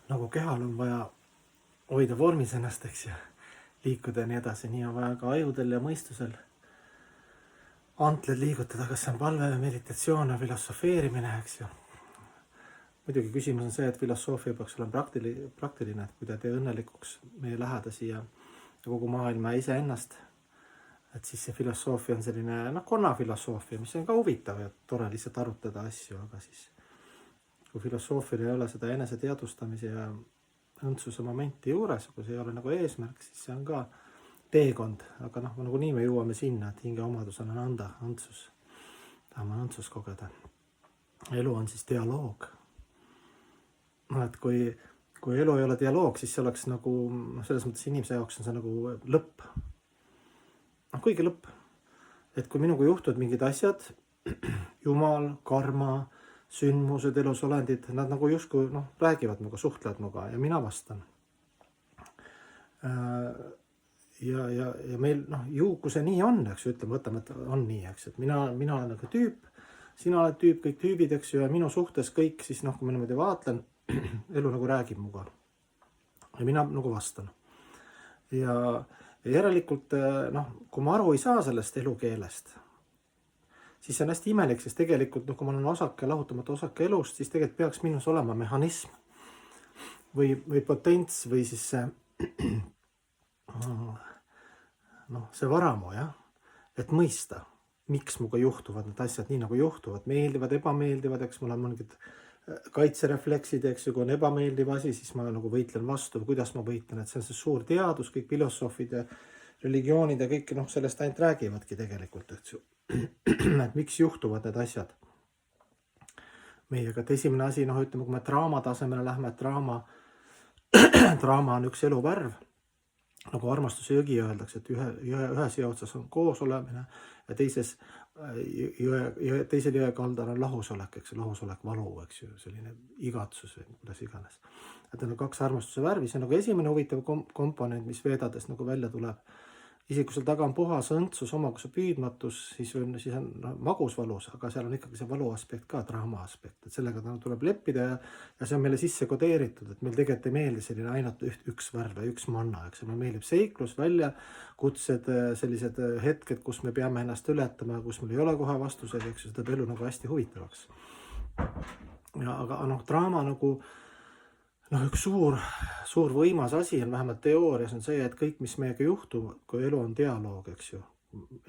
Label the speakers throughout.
Speaker 1: nagu kehal on vaja hoida vormis ennast, eks ju, liikuda ja nii edasi, nii on vaja ka ajudel ja mõistusel antled liigutada, kas see on palve, meditatsioon ja filosofeerimine, eks ju. Muidugi küsimus on see, et filosoofia peaks olema praktiline, et kui ta tee õnnelikuks meie lähedasi ja kogu maailma ja iseennast, et siis see filosoofia on selline konnafilosoofia, mis on ka huvitav ja tore lihtsalt arutada asju, aga siis kui filosoofial ei ole seda enese teadvustamise ja õndsuse momenti juures, kui see ei ole nagu eesmärk, siis see on ka teekond, aga nagunii me jõuame sinna, et hinge omadusena on anda õndsus, tahame õndsust kogeda. Elu on siis dialoog. Et kui elu ei ole dialoog, siis see oleks nagu, selles mõttes inimese jaoks on see nagu lõpp. Kuigi lõpp. Et kui minuga juhtuvad mingid asjad, jumal, karma, sündmused, elusolendid, nad nagu justkui räägivad minuga, suhtlevad minuga ja mina vastan. Ja meil ju, kui see nii on, eks ju, ütleme, võtame, et on nii, eks, et mina olen nagu tüüp, sina oled tüüp, kõik tüübid, eks ju, ja minu suhtes kõik siis, kui ma niimoodi vaatlen, elu nagu räägib muga ja mina nagu vastan. Ja järelikult, kui ma aru ei saa sellest elukeelest, siis see on hästi imelik, sest tegelikult, kui ma olen osake, lahutamatu osake elust, siis tegelikult peaks minus olema mehhanism või potents või siis see varamu, jah, et mõista, miks muga juhtuvad need asjad nii nagu juhtuvad, meeldivad, ebameeldivad, eks mul on mingid kaitserefleksid, eks ju, kui on ebameeldiv asi, siis ma nagu võitlen vastu, kuidas ma võitlen, et see on see suur teadus, kõik filosoofid ja religioonid ja kõik sellest ainult räägivadki tegelikult, eks ju, et miks juhtuvad need asjad meiega. Et esimene asi, ütleme, kui me draama tasemele lähme, et draama on üks eluvärv, nagu armastuse jõgi öeldakse, et ühes jõe otsas on koos olemine ja teisel jõe kaldal on lahusolek, eks ju, lahusolek, valu, eks ju, selline igatsus või kuidas iganes. Et on kaks armastuse värvi, see on nagu esimene huvitav komponent, mis veedades nagu välja tuleb. Isegi kui seal taga on puhas õndsus, omakuse püüdmatus, siis on magus valus, aga seal on ikkagi see valu aspekt ka, draama aspekt, et sellega tuleb leppida ja see on meile sisse kodeeritud, et meil tegelikult ei meeldi selline ainult üks värv ja üks manna, eks meil meeldib seiklus, väljakutsed, sellised hetked, kus me peame ennast ületama, kus meil ei ole kohe vastused, eks ju, seda teeb elu nagu hästi huvitavaks. Aga draama nagu üks suur võimas asi on vähemalt teoorias on see, et kõik, mis meiega juhtub, kui elu on dialoog, eks ju,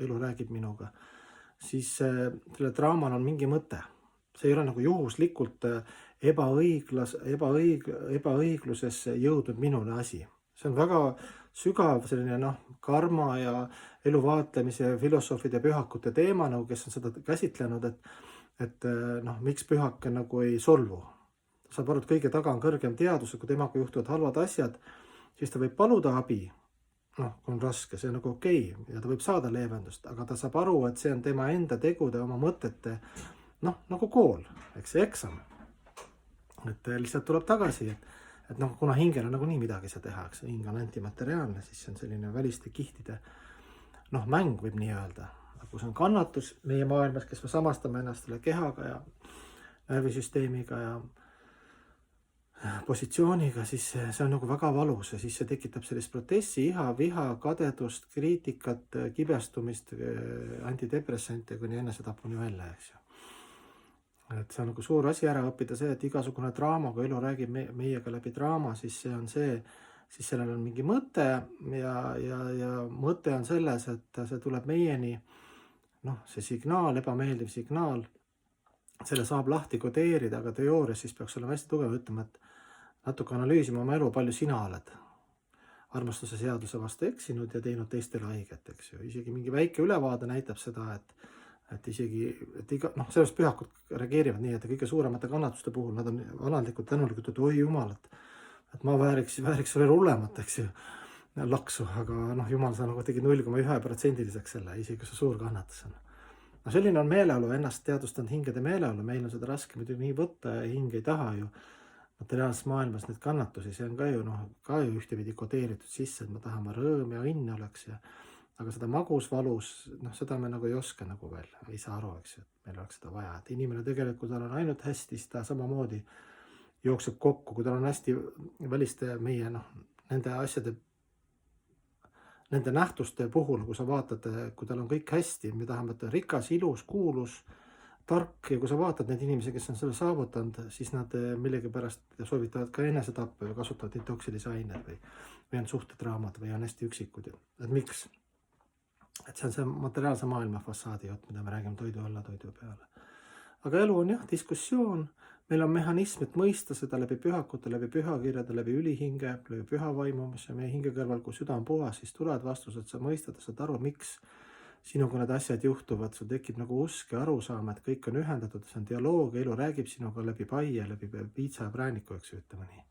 Speaker 1: elu räägib minuga, siis selle draamal on mingi mõte. See ei ole nagu juhuslikult ebaõiglusesse jõudnud minule asi. See on väga sügav selline karma ja elu vaatlemise filosoofide ja pühakute teema, kes on seda käsitlenud, et miks pühake nagu ei solvu. Saab aru, et kõige taga on kõrgem teadus, kui temaga juhtuvad halvad asjad, siis ta võib paluda abi, kui on raske, see on nagu okei, ja ta võib saada leevendust, aga ta saab aru, et see on tema enda tegude, oma mõtete, nagu kool, eks see eksam. Et lihtsalt tuleb tagasi, et kuna hingel on nagu nii midagi saa teha, eks hing on antimateriaalne, siis see on selline väliste kihtide mäng võib nii öelda. Kui see on kannatus meie maailmas, kes me samastame ennast selle kehaga ja närvisüsteemiga ja positsiooniga, siis see on nagu väga valus ja siis see tekitab sellist protessi, iha, viha, kadedust, kriitikat, kibestumist, antidepressante kuni enesetapuni välja, eks ju. Et see on nagu suur asi ära õppida see, et igasugune draama, kui elu räägib meiega läbi draama, siis see on see, siis sellel on mingi mõte ja mõte on selles, et see tuleb meieni, see signaal, ebameeldiv signaal, selle saab lahti kodeerida, aga teoorias siis peaks olema hästi tugev, ütlema, et natuke analüüsima oma elu, palju sina oled armastuse seaduse vastu eksinud ja teinud teistele haiget, eks ju. Isegi mingi väike ülevaade näitab seda, et sellest pühakud reageerivad nii, et kõige suuremate kannatuste puhul nad on alandlikult tänulikud, et oi jumal, et ma vääriks veel hullemat, eks ju, laksu, aga jumal, sa nagu tegid 0,1% selle, isegi see suur kannatus on. Selline on meeleolu, ennast teadvustanud hingede meeleolu, meil on seda raske muidugi nii võtta ja hing ei taha ju materiaalses maailmas neid kannatusi, see on ka ju ühtepidi kodeeritud sisse, et ma tahan rõõm ja õnn oleks aga seda magusvalus, seda me nagu ei oska nagu veel, ei saa aru, eks ju, et meil oleks seda vaja, et inimene tegelikult on ainult hästi, siis ta samamoodi jookseb kokku, kui tal on hästi väliste meie nende asjade, nende nähtuste puhul, kui sa vaatad, kui tal on kõik hästi, me tahame, et rikas, ilus, kuulus, tark ja kui sa vaatad neid inimesi, kes on selle saavutanud, siis nad millegipärast soovitavad ka enesetappe või kasutavad neid toksilisi aineid või on suhtedraamad või on hästi üksikud. Et miks? Et see on see materiaalse maailma fassaadi jutt, mida me räägime toidu alla, toidu peale. Aga elu on jah, diskussioon, meil on mehhanism, et mõista seda läbi pühakute, läbi pühakirjade, läbi ülihinge, läbi püha vaimu, mis on meie hinge kõrval, kui süda on puhas, siis tulevad vastused, sa mõistad, saad aru, miks sinuga need asjad juhtuvad, sul tekib nagu usk ja arusaam, et kõik on ühendatud, see on dialoog, elu räägib sinuga läbi paia, läbi piitsa ja prääniku, eks ju, ütleme nii.